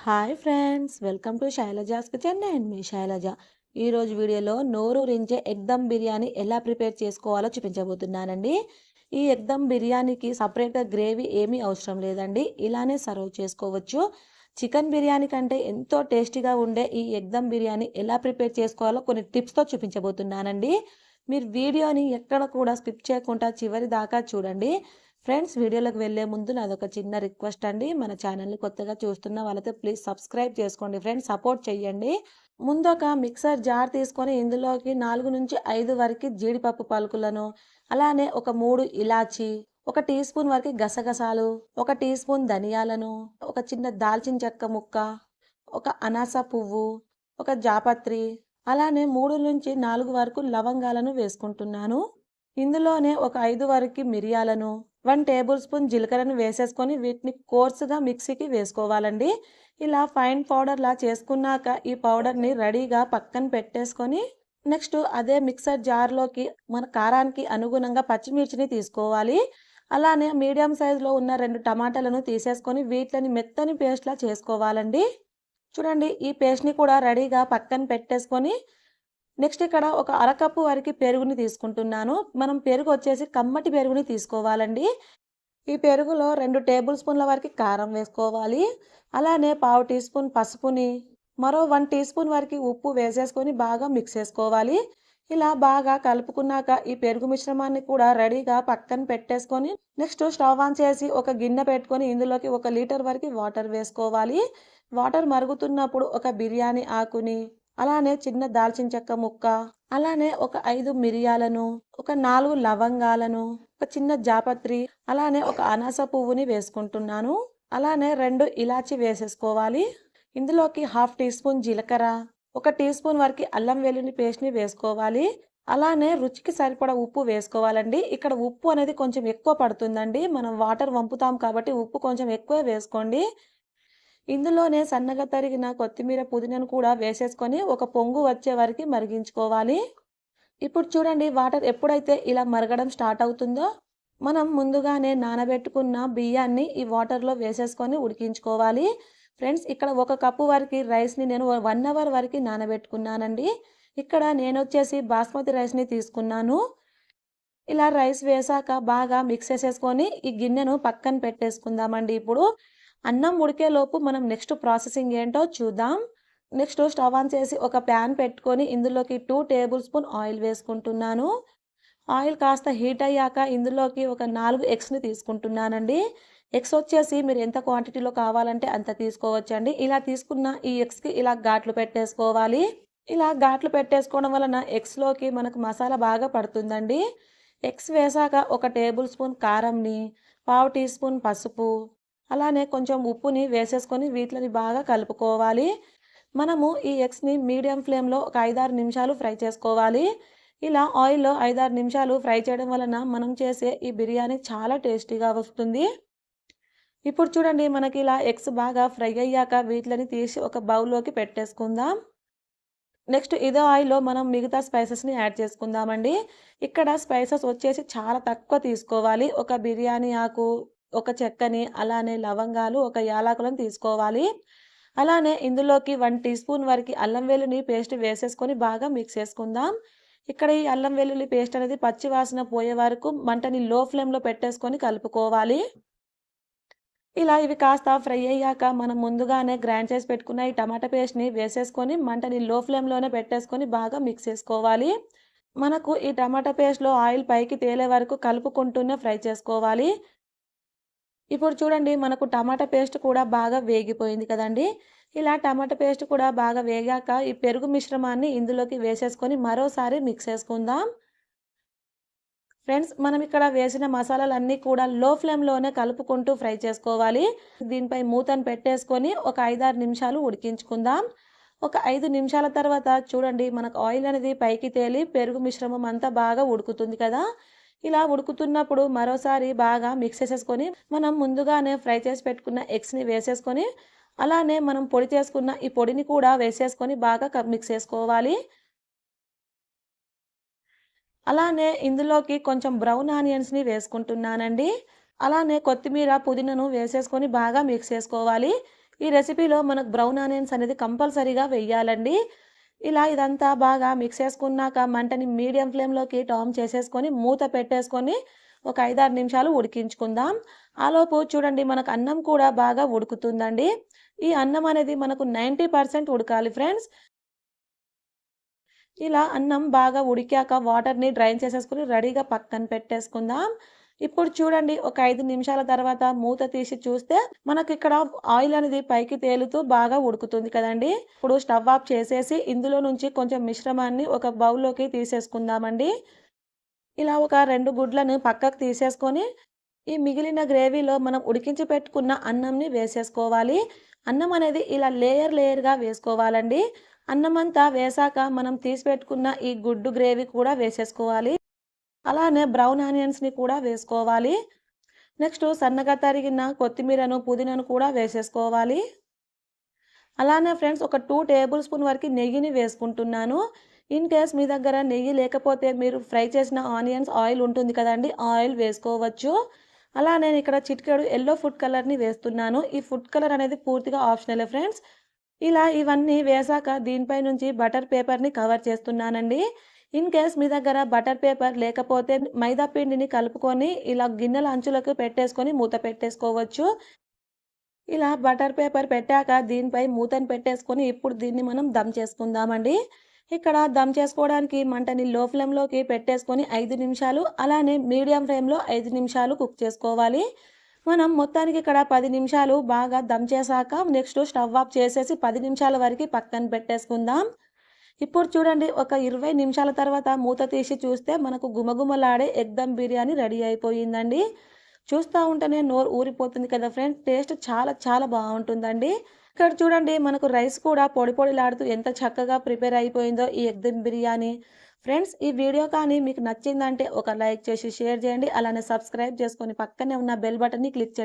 Hi friends, welcome to Shailaja's kitchen. నేను మీ శైలజ. ఈరోజు వీడియోలో నోరూరించే ఎగ్ దమ్ బిర్యానీ ఎలా ప్రిపేర్ చేసుకోవాలో చూపించబోతున్నానండి. ఈ ఎగ్ దమ్ బిర్యానీకి సపరేట్గా గ్రేవీ ఏమీ అవసరం లేదండి, ఇలానే సర్వ్ చేసుకోవచ్చు. చికెన్ బిర్యానీ కంటే ఎంతో టేస్టీగా ఉండే ఈ ఎగ్ దమ్ బిర్యానీ ఎలా ప్రిపేర్ చేసుకోవాలో కొన్ని టిప్స్తో చూపించబోతున్నానండి. మీరు వీడియోని ఎక్కడ కూడా స్కిప్ చేయకుండా చివరి దాకా చూడండి. ఫ్రెండ్స్, వీడియోలోకి వెళ్ళే ముందు నాదొక చిన్న రిక్వెస్ట్ అండి. మన ఛానల్ని కొత్తగా చూస్తున్న వాళ్ళైతే ప్లీజ్ సబ్స్క్రైబ్ చేసుకోండి ఫ్రెండ్స్, సపోర్ట్ చేయండి. ముందు ఒక మిక్సర్ జార్ తీసుకొని ఇందులోకి 4 నుంచి 5 వరకు జీడిపప్పు పలుకులను, అలానే ఒక 3 ఇలాచి, ఒక టీ స్పూన్ వరకు గసగసాలు, ఒక టీ స్పూన్ ధనియాలను, ఒక చిన్న దాల్చిన చెక్క ముక్క, ఒక అనాస పువ్వు, ఒక జాపత్రి, అలానే 3 నుంచి 4 వరకు లవంగాలను వేసుకుంటున్నాను. ఇందులోనే ఒక 5 వరకు మిరియాలను, 1 టేబుల్ స్పూన్ జీలకర్రను వేసేసుకొని వీటిని కోర్సుగా మిక్సీకి వేసుకోవాలండి. ఇలా ఫైన్ పౌడర్లా చేసుకున్నాక ఈ పౌడర్ని రెడీగా పక్కన పెట్టేసుకొని నెక్స్ట్ అదే మిక్సర్ జార్లోకి మన కారానికి అనుగుణంగా పచ్చిమిర్చిని తీసుకోవాలి. అలానే మీడియం సైజులో ఉన్న 2 టమాటాలను తీసేసుకొని వీటిని మెత్తని పేస్ట్లా చేసుకోవాలండి. చూడండి, ఈ పేస్ట్ని కూడా రెడీగా పక్కన పెట్టేసుకొని నెక్స్ట్ ఇక్కడ ఒక అరకప్పు వరకు పెరుగుని తీసుకుంటున్నాను. మనం పెరుగు వచ్చేసి కమ్మటి పెరుగుని తీసుకోవాలండి. ఈ పెరుగులో 2 టేబుల్ స్పూన్ల వరకు కారం వేసుకోవాలి. అలానే పావు టీ స్పూన్ పసుపుని, మరో 1 టీ స్పూన్ వరకు ఉప్పు వేసేసుకొని బాగా మిక్స్ చేసుకోవాలి. ఇలా బాగా కలుపుకున్నాక ఈ పెరుగు మిశ్రమాన్ని కూడా రెడీగా పక్కన పెట్టేసుకొని నెక్స్ట్ స్టవ్ ఆన్ చేసి ఒక గిన్నె పెట్టుకొని ఇందులోకి 1 లీటర్ వరకు వాటర్ వేసుకోవాలి. వాటర్ మరుగుతున్నప్పుడు ఒక బిర్యానీ ఆకుని, అలానే చిన్న దాల్చిన చెక్క ముక్క, అలానే ఒక 5 మిరియాలను, ఒక 4 లవంగాలను, ఒక చిన్న జాపత్రి, అలానే ఒక అనాస పువ్వుని వేసుకుంటున్నాను. అలానే 2 ఇలాచి వేసేసుకోవాలి. ఇందులోకి హాఫ్ టీ స్పూన్ జీలకర్ర, ఒక టీ స్పూన్ వరకు అల్లం వెల్లుల్లి పేస్ట్ని వేసుకోవాలి. అలానే రుచికి సరిపడా ఉప్పు వేసుకోవాలండి. ఇక్కడ ఉప్పు అనేది కొంచెం ఎక్కువ పడుతుందండి, మనం వాటర్ వంపుతాం కాబట్టి ఉప్పు కొంచెం ఎక్కువ వేసుకోండి. ఇందులోనే సన్నగా తరిగిన కొత్తిమీర పుదీనాను కూడా వేసేసుకొని ఒక పొంగు వచ్చే వరకు మరిగించుకోవాలి. ఇప్పుడు చూడండి, వాటర్ ఎప్పుడైతే ఇలా మరగడం స్టార్ట్ అవుతుందో మనం ముందుగానే నానబెట్టుకున్న బియ్యాన్ని ఈ వాటర్లో వేసేసుకొని ఉడికించుకోవాలి. ఫ్రెండ్స్, ఇక్కడ 1 కప్పు వరకు రైస్ని నేను 1 అవర్ వరకు నానబెట్టుకున్నానండి. ఇక్కడ నేను వచ్చేసి బాస్మతి రైస్ని తీసుకున్నాను. ఇలా రైస్ వేసాక బాగా మిక్స్ చేసేసుకొని ఈ గిన్నెను పక్కన పెట్టేసుకుందామండి. ఇప్పుడు అన్నం ఉడికేలోపు మనం నెక్స్ట్ ప్రాసెసింగ్ ఏంటో చూద్దాం. నెక్స్ట్ స్టవ్ ఆన్ చేసి ఒక ప్యాన్ పెట్టుకొని ఇందులోకి 2 టేబుల్ స్పూన్ ఆయిల్ వేసుకుంటున్నాను. ఆయిల్ కాస్త హీట్ అయ్యాక ఇందులోకి ఒక 4 ఎగ్స్ని తీసుకుంటున్నానండి. ఎగ్స్ వచ్చేసి మీరు ఎంత క్వాంటిటీలో కావాలంటే అంత తీసుకోవచ్చండి. ఇలా తీసుకున్న ఈ ఎగ్స్కి ఇలా ఘాట్లు పెట్టేసుకోవాలి. ఇలా ఘాట్లు పెట్టేసుకోవడం వలన ఎగ్స్లోకి మనకు మసాలా బాగా పడుతుందండి. ఎగ్స్ వేసాక ఒక టేబుల్ స్పూన్ కారంని, పావు టీ స్పూన్ పసుపు, అలానే కొంచెం ఉప్పుని వేసేసుకొని వీటిని బాగా కలుపుకోవాలి. మనము ఈ ఎగ్స్ని మీడియం ఫ్లేమ్లో ఒక 5-6 నిమిషాలు ఫ్రై చేసుకోవాలి. ఇలా ఆయిల్లో 5-6 నిమిషాలు ఫ్రై చేయడం వలన మనం చేసే ఈ బిర్యానీ చాలా టేస్టీగా వస్తుంది. ఇప్పుడు చూడండి, మనకి ఇలా ఎగ్స్ బాగా ఫ్రై అయ్యాక వీటిని తీసి ఒక బౌల్లోకి పెట్టేసుకుందాం. నెక్స్ట్ ఇదే ఆయిల్‌లో మనం మిగతా స్పైసెస్‌ని యాడ్ చేసుకుందామండి. ఇక్కడ స్పైసెస్ వచ్చేసి చాలా తక్కువ తీసుకోవాలి. ఒక బిర్యానీ ఆకు, ఒక చెక్కని, అలానే లవంగాలు, ఒక యాలకులను తీసుకోవాలి. అలానే ఇందులోకి 1 టీ స్పూన్ వరకు అల్లం వెల్లుల్లి పేస్ట్ వేసేసుకొని బాగా మిక్స్ చేసుకుందాం. ఇక్కడ ఈ అల్లం వెల్లుల్లి పేస్ట్ అనేది పచ్చి వాసన పోయే వరకు మంటని లో ఫ్లేమ్‌లో పెట్టేసుకొని కలుపుకోవాలి. ఇలా ఇవి కాస్త ఫ్రై అయ్యాక మనం ముందుగానే గ్రైండ్ చేసి పెట్టుకున్న ఈ టమాటా పేస్ట్‌ని వేసేసుకొని మంటని లో ఫ్లేమ్‌లోనే పెట్టేసుకొని బాగా మిక్స్ చేసుకోవాలి. మనకు ఈ టమాటా పేస్ట్‌లో ఆయిల్ పైకి తేలే వరకు కలుపుకుంటూనే ఫ్రై చేసుకోవాలి. ఇప్పుడు చూడండి, మనకు టమాటా పేస్ట్ కూడా బాగా వేగిపోయింది కదండీ! ఇలా టమాటా పేస్ట్ కూడా బాగా వేగాక ఈ పెరుగు మిశ్రమాన్ని ఇందులోకి వేసేసుకొని మరోసారి మిక్స్ చేసుకుందాం. ఫ్రెండ్స్, మనం ఇక్కడ వేసిన మసాలాలన్నీ కూడా లో ఫ్లేమ్‌లోనే కలుపుకుంటూ ఫ్రై చేసుకోవాలి. దీనిపై మూతను పెట్టేసుకొని ఒక 5-6 నిమిషాలు ఉడికించుకుందాం. ఒక 5 నిమిషాల తర్వాత చూడండి, మనకు ఆయిల్ అనేది పైకి తేలి పెరుగు మిశ్రమం అంతా బాగా ఉడుకుతుంది కదా! ఇలా ఉడుకుతున్నప్పుడు మరోసారి బాగా మిక్స్ చేసేసుకొని మనం ముందుగానే ఫ్రై చేసి పెట్టుకున్న ఎగ్స్‌ని వేసేసుకొని, అలానే మనం పొడి చేసుకున్న ఈ పొడిని కూడా వేసేసుకొని బాగా మిక్స్ చేసుకోవాలి. అలానే ఇందులోకి కొంచెం బ్రౌన్ ఆనియన్స్‌ని వేసుకుంటున్నానండి. అలానే కొత్తిమీర, పుదీనాను వేసేసుకొని బాగా మిక్స్ చేసుకోవాలి. ఈ రెసిపీలో మనకు బ్రౌన్ ఆనియన్స్ అనేది కంపల్సరీగా వెయ్యాలండి. ఇలా ఇదంతా బాగా మిక్స్ చేసుకున్నాక మంటని మీడియం ఫ్లేమ్‌లోకి టర్న్ చేసేసుకొని మూత పెట్టేసుకొని ఒక 5, 6 నిమిషాలు ఉడికించుకుందాం. ఆలోపు చూడండి మనకు అన్నం కూడా బాగా ఉడుకుతుందండి. ఈ అన్నం అనేది మనకు 90% ఉడకాలి ఫ్రెండ్స్. ఇలా అన్నం బాగా ఉడికాక వాటర్‌ని డ్రైన్ చేసేసుకొని రెడీగా పక్కన పెట్టేసుకుందాం. ఇప్పుడు చూడండి ఒక 5 నిమిషాల తర్వాత మూత తీసి చూస్తే మనకిక్కడ ఆయిల్ అనేది పైకి తేలుతూ బాగా ఉడుకుతుంది కదండీ! ఇప్పుడు స్టవ్ ఆఫ్ చేసేసి ఇందులో నుంచి కొంచెం మిశ్రమాన్ని ఒక బౌల్‌లోకి తీసేసుకుందామండి. ఇలా ఒక 2 గుడ్లను పక్కకు తీసేసుకొని ఈ మిగిలిన గ్రేవీలో మనం ఉడికించి పెట్టుకున్న అన్నంని వేసేసుకోవాలి. అన్నం అనేది ఇలా లేయర్‌గా వేసుకోవాలండి. అన్నమంతా వేశాక మనం తీసి పెట్టుకున్న ఈ గుడ్డు గ్రేవీ కూడా వేసేసుకోవాలి. అలానే బ్రౌన్ ఆనియన్స్‌ని కూడా వేసుకోవాలి. నెక్స్టు సన్నగా తరిగిన కొత్తిమీరను, పుదీనాను కూడా వేసేసుకోవాలి. అలానే ఫ్రెండ్స్ ఒక 2 టేబుల్ స్పూన్ వరకు నెయ్యిని వేసుకుంటున్నాను. ఇన్ కేస్ మీ దగ్గర నెయ్యి లేకపోతే మీరు ఫ్రై చేసిన ఆనియన్స్ ఆయిల్ ఉంటుంది కదండీ! ఆయిల్ వేసుకోవచ్చు. అలా నేను ఇక్కడ చిటికెడు యెల్లో ఫుడ్ కలర్‌ని వేస్తున్నాను. ఈ ఫుడ్ కలర్ అనేది పూర్తిగా ఆప్షనలే ఫ్రెండ్స్. ఇలా ఇవన్నీ వేశాక దీనిపై నుంచి బటర్ పేపర్‌ని కవర్ చేస్తున్నానండి. ఇన్ కేస్ మీ దగ్గర బటర్ పేపర్ లేకపోతే మైదా పిండిని కలుపుకొని ఇలా గిన్నెల అంచులకు పెట్టేసుకొని మూత పెట్టేసుకోవచ్చు. ఇలా బటర్ పేపర్ పెట్టాక దీనిపై మూతని పెట్టేసుకొని ఇప్పుడు దీన్ని మనం దమ్ చేసుకుందామండి. ఇక్కడ దమ్ చేసుకోవడానికి మంటని లో ఫ్లేమ్‌లోకి పెట్టేసుకొని 5 నిమిషాలు అలానే మీడియం ఫ్లేమ్‌లో 5 నిమిషాలు కుక్ చేసుకోవాలి. మనం మొత్తానికి ఇక్కడ 10 నిమిషాలు బాగా దమ్ చేశాక నెక్స్ట్ స్టవ్ ఆఫ్ చేసేసి 10 నిమిషాల వరకు పక్కన పెట్టేసుకుందాం. ఇప్పుడు చూడండి ఒక 20 నిమిషాల తర్వాత మూత తీసి చూస్తే మనకు గుమగుమలాడే ఎగ్ దమ్ బిర్యానీ రెడీ అయిపోయిందండి. చూస్తా ఉంటేనే నోరు ఊరిపోతుంది కదా ఫ్రెండ్స్. టేస్ట్ చాలా చాలా బావుంటుందండి. ఇక్కడ చూడండి మనకు రైస్ కూడా పొడి పొడిలాడుతూ ఎంత చక్కగా ప్రిపేర్ అయిపోయిందో ఈ ఎగ్ దమ్ బిర్యానీ. ఫ్రెండ్స్ ఈ వీడియో కానీ మీకు నచ్చిందంటే ఒక లైక్ చేసి షేర్ చేయండి. అలానే సబ్స్క్రైబ్ చేసుకొని పక్కనే ఉన్న బెల్ బటన్‌ని క్లిక్ చేయండి.